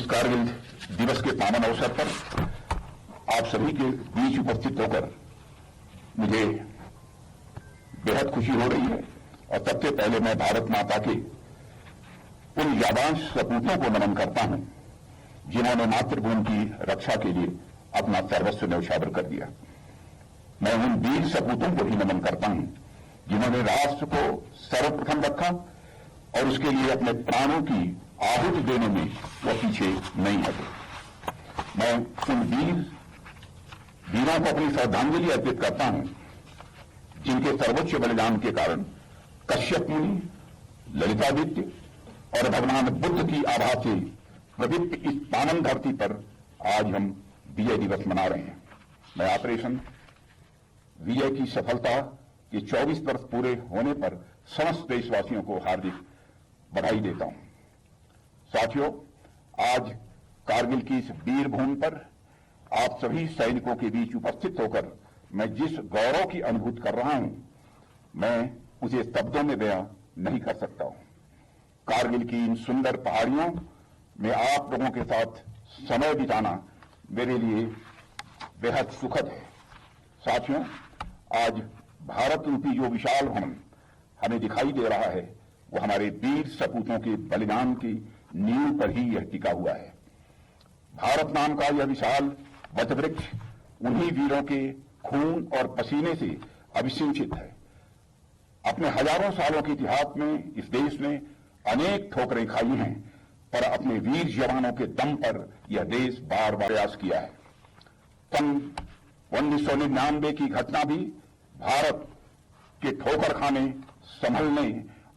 इस कारगिल दिवस के पावन अवसर पर आप सभी के बीच उपस्थित होकर मुझे बेहद खुशी हो रही है और सबसे पहले मैं भारत माता के उन यादांश सपूतों को नमन करता हूं जिन्होंने मातृभूमि की रक्षा के लिए अपना सर्वस्व न्यौछावर कर दिया। मैं उन वीर सपूतों को भी नमन करता हूं जिन्होंने राष्ट्र को सर्वप्रथम रखा और उसके लिए अपने प्राणों की आहुति देने में वो पीछे नहीं हटे। मैं उन वीरों को अपनी श्रद्धांजलि अर्पित करता हूं जिनके सर्वोच्च बलिदान के कारण कश्यप मुनि, ललितादित्य और भगवान बुद्ध की आभा से प्रदीप्त इस पावन धरती पर आज हम विजय दिवस मना रहे हैं। मैं ऑपरेशन विजय की सफलता के 24 वर्ष पूरे होने पर समस्त देशवासियों को हार्दिक बधाई देता हूं। साथियों, आज कारगिल की इस वीर भूमि पर आप सभी सैनिकों के बीच उपस्थित होकर मैं जिस गौरव की अनुभूति कर रहा हूं, मैं उसे शब्दों में बयां नहीं कर सकता हूं। कारगिल की इन सुंदर पहाड़ियों में आप लोगों के साथ समय बिताना मेरे लिए बेहद सुखद है। साथियों, आज भारत रूपी जो विशाल भवन हमें दिखाई दे रहा है वो हमारे वीर सपूतों के बलिदान की नींव पर ही यह टिका हुआ है। भारत नाम का यह विशाल वटवृक्ष उन्हीं वीरों के खून और पसीने से अभिसिंचित है। अपने हजारों सालों के इतिहास में इस देश ने अनेक ठोकरें खाई हैं, पर अपने वीर जवानों के दम पर यह देश बार बार प्रयास किया है। सन 1999 की घटना भी भारत के ठोकर खाने, संभलने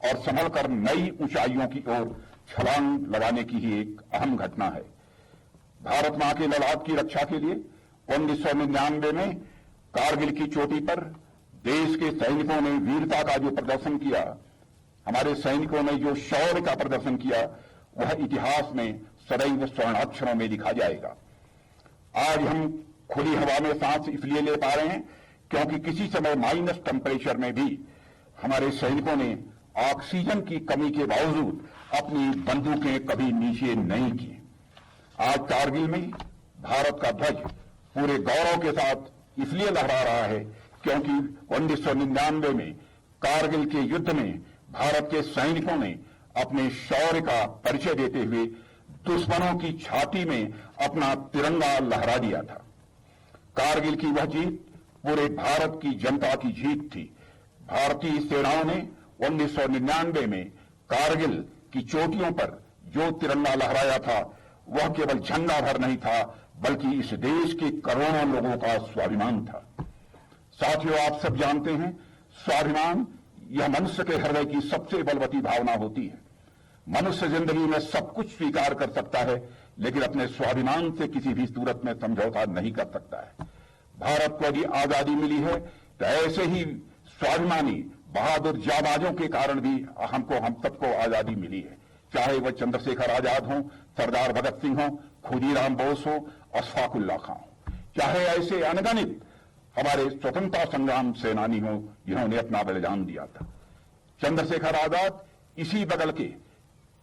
और संभलकर नई ऊंचाइयों की ओर छलांग लगाने की ही एक अहम घटना है। भारत मां के ललाट की रक्षा के लिए 1999 में कारगिल की चोटी पर देश के सैनिकों ने वीरता का जो प्रदर्शन किया, हमारे सैनिकों ने जो शौर्य का प्रदर्शन किया, वह इतिहास में सदैव स्वर्णाक्षरों में लिखा जाएगा। आज हम खुली हवा में सांस इसलिए ले पा रहे हैं क्योंकि किसी समय माइनस टेम्परेचर में भी हमारे सैनिकों ने ऑक्सीजन की कमी के बावजूद अपनी बंदूकें कभी नीचे नहीं की। आज कारगिल में भारत का ध्वज पूरे गौरव के साथ इसलिए लहरा रहा है क्योंकि 1999 में कारगिल के युद्ध में भारत के सैनिकों ने अपने शौर्य का परिचय देते हुए दुश्मनों की छाती में अपना तिरंगा लहरा दिया था। कारगिल की वह जीत पूरे भारत की जनता की जीत थी। भारतीय सेनाओं ने 1999 में कारगिल की चोटियों पर जो तिरंगा लहराया था वह केवल झंडा भर नहीं था, बल्कि इस देश के करोड़ों लोगों का स्वाभिमान था। साथियों, आप सब जानते हैं, स्वाभिमान यह मनुष्य के हृदय की सबसे बलवती भावना होती है। मनुष्य जिंदगी में सब कुछ स्वीकार कर सकता है, लेकिन अपने स्वाभिमान से किसी भी सूरत में समझौता नहीं कर सकता है। भारत को यदि आजादी मिली है तो ऐसे ही स्वाभिमानी बहादुर जाबाजों के कारण भी हम सबको आजादी मिली है। चाहे वह चंद्रशेखर आजाद हो, सरदार भगत सिंह हो, खुदीराम बोस हो, अशफाक उल्लाह खां हो, चाहे ऐसे अनगिनत हमारे स्वतंत्रता संग्राम सेनानी हो जिन्होंने अपना बलिदान दिया था। चंद्रशेखर आजाद इसी बगल के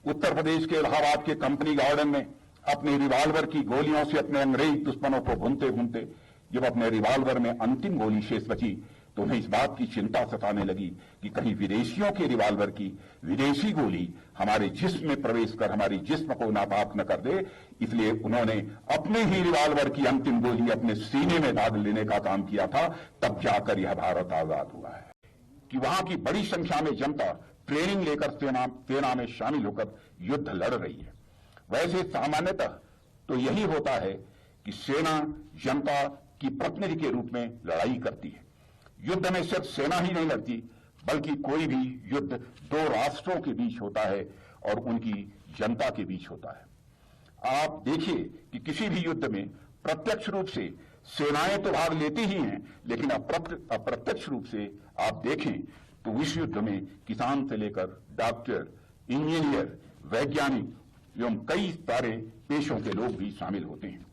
उत्तर प्रदेश के इलाहाबाद के कंपनी गार्डन में अपने रिवाल्वर की गोलियों से अपने अंग्रेज दुश्मनों को भूनते भूनते जब अपने रिवाल्वर में अंतिम गोली शेष बची तो उन्हें इस बात की चिंता सताने लगी कि कहीं विदेशियों के रिवाल्वर की विदेशी गोली हमारे जिस्म में प्रवेश कर हमारी जिस्म को नापाक न कर दे। इसलिए उन्होंने अपने ही रिवाल्वर की अंतिम गोली अपने सीने में दाग लेने का काम किया था। तब जाकर यह भारत आजाद हुआ है कि वहां की बड़ी संख्या में जनता ट्रेनिंग लेकर सेना में शामिल होकर युद्ध लड़ रही है। वैसे सामान्यतः तो यही होता है कि सेना जनता की प्रतिनिधि के रूप में लड़ाई करती है। युद्ध में सिर्फ सेना ही नहीं लड़ती, बल्कि कोई भी युद्ध दो राष्ट्रों के बीच होता है और उनकी जनता के बीच होता है। आप देखिए कि किसी भी युद्ध में प्रत्यक्ष रूप से सेनाएं तो भाग लेती ही हैं, लेकिन अप्रत्यक्ष रूप से आप देखें तो इस युद्ध में किसान से लेकर डॉक्टर, इंजीनियर, वैज्ञानिक एवं कई सारे पेशों के लोग भी शामिल होते हैं।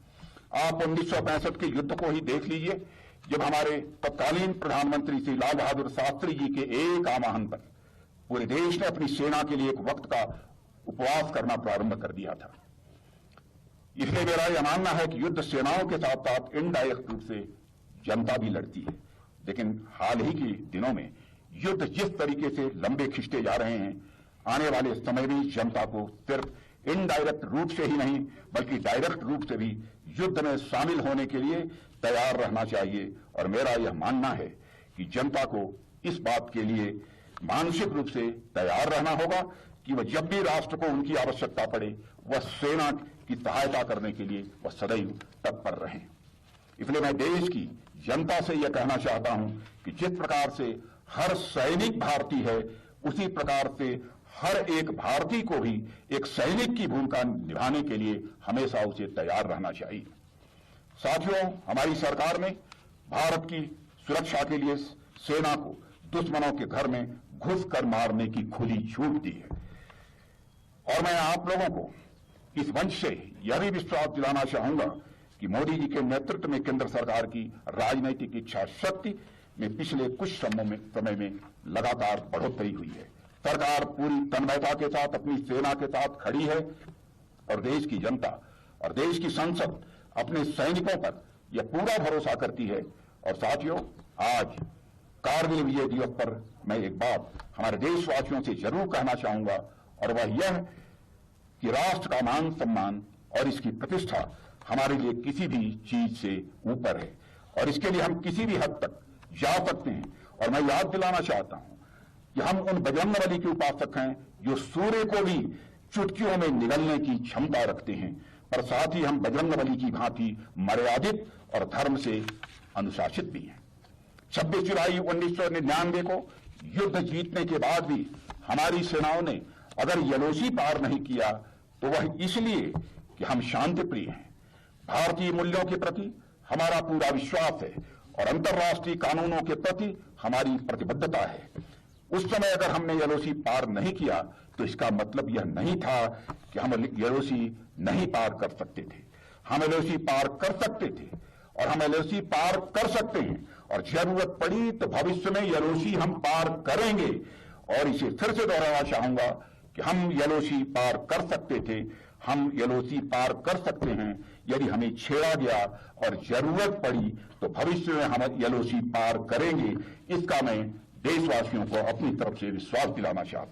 आप 1965 के युद्ध को ही देख लीजिए, जब हमारे तत्कालीन प्रधानमंत्री श्री लाल बहादुर शास्त्री जी के एक आह्वान पर पूरे देश ने अपनी सेना के लिए एक वक्त का उपवास करना प्रारंभ कर दिया था। इसलिए मेरा यह मानना है कि युद्ध सेनाओं के साथ साथ इनडायरेक्ट रूप से जनता भी लड़ती है। लेकिन हाल ही के दिनों में युद्ध जिस तरीके से लंबे खिंचते जा रहे हैं, आने वाले समय में जनता को सिर्फ इनडायरेक्ट रूप से ही नहीं बल्कि डायरेक्ट रूप से भी युद्ध में शामिल होने के लिए तैयार रहना चाहिए। और मेरा यह मानना है कि जनता को इस बात के लिए मानसिक रूप से तैयार रहना होगा कि वह जब भी राष्ट्र को उनकी आवश्यकता पड़े वह सेना की सहायता करने के लिए वह सदैव तत्पर रहें। इसलिए मैं देश की जनता से यह कहना चाहता हूं कि जिस प्रकार से हर सैनिक भारतीय है, उसी प्रकार से हर एक भारतीय को भी एक सैनिक की भूमिका निभाने के लिए हमेशा उसे तैयार रहना चाहिए। साथियों, हमारी सरकार ने भारत की सुरक्षा के लिए सेना को दुश्मनों के घर में घुसकर मारने की खुली छूट दी है। और मैं आप लोगों को इस मंच से यह भी विश्वास दिलाना चाहूंगा कि मोदी जी के नेतृत्व में केंद्र सरकार की राजनीतिक इच्छा शक्ति में पिछले कुछ समय में लगातार बढ़ोतरी हुई है। सरकार पूरी तन्मयता के साथ अपनी सेना के साथ खड़ी है और देश की जनता और देश की संसद अपने सैनिकों पर यह पूरा भरोसा करती है। और साथियों, आज कारगिल विजय दिवस पर मैं एक बात हमारे देशवासियों से जरूर कहना चाहूंगा, और वह यह कि राष्ट्र का मान सम्मान और इसकी प्रतिष्ठा हमारे लिए किसी भी चीज से ऊपर है और इसके लिए हम किसी भी हद तक जा सकते हैं। और मैं याद दिलाना चाहता हूं कि हम उन बजरंगबली के उपासक हैं जो सूर्य को भी चुटकियों में निगलने की क्षमता रखते हैं, पर साथ ही हम बजरंगबली की भांति मर्यादित और धर्म से अनुशासित भी हैं। 26 जुलाई 1999 को युद्ध जीतने के बाद भी हमारी सेनाओं ने अगर यलोसी पार नहीं किया तो वह इसलिए कि हम शांति प्रिय हैं। भारतीय मूल्यों के प्रति हमारा पूरा विश्वास है और अंतर्राष्ट्रीय कानूनों के प्रति हमारी प्रतिबद्धता है। उस समय अगर हमने यलोसी पार नहीं किया तो इसका मतलब यह नहीं था कि हम यलोसी नहीं पार कर सकते थे। हम यलोसी पार कर सकते थे और हम यलोसी पार कर सकते हैं और जरूरत पड़ी तो भविष्य में यलोसी हम पार करेंगे। और इसे फिर से दोहराना चाहूंगा कि हम यलोसी पार कर सकते थे, हम यलोसी पार कर सकते हैं यदि हमें छेड़ा गया और जरूरत पड़ी तो भविष्य में हम यलोसी पार करेंगे। इसका मैं देशवासियों को अपनी तरफ से विश्वास दिलाना चाहता हूं।